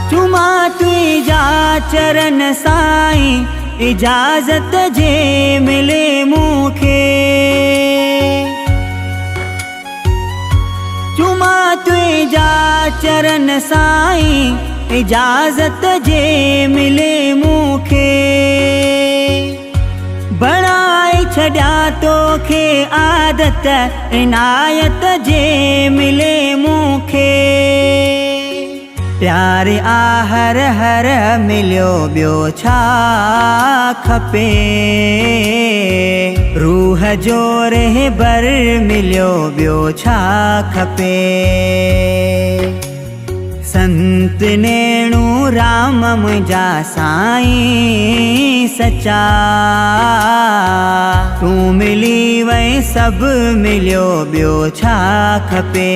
चुमा तुझा चरण साईं, इजाजत जे मिले मूंखे। चुमा तुझा चरण साईं, इजाजत जे मिले मूंखे। बणाए छॾिया तोखे आदत, इनायत जे मिले मूंखे। प्यारे आ हर हर मिलियो ॿियो छा खपे। रूह जो रहबर मिलियो ॿियो छा खपे। संत नेणू राम मुंहिंजा साईं सच्चा, तूं मिली वई सभु मिलियो ॿियो छा खपे।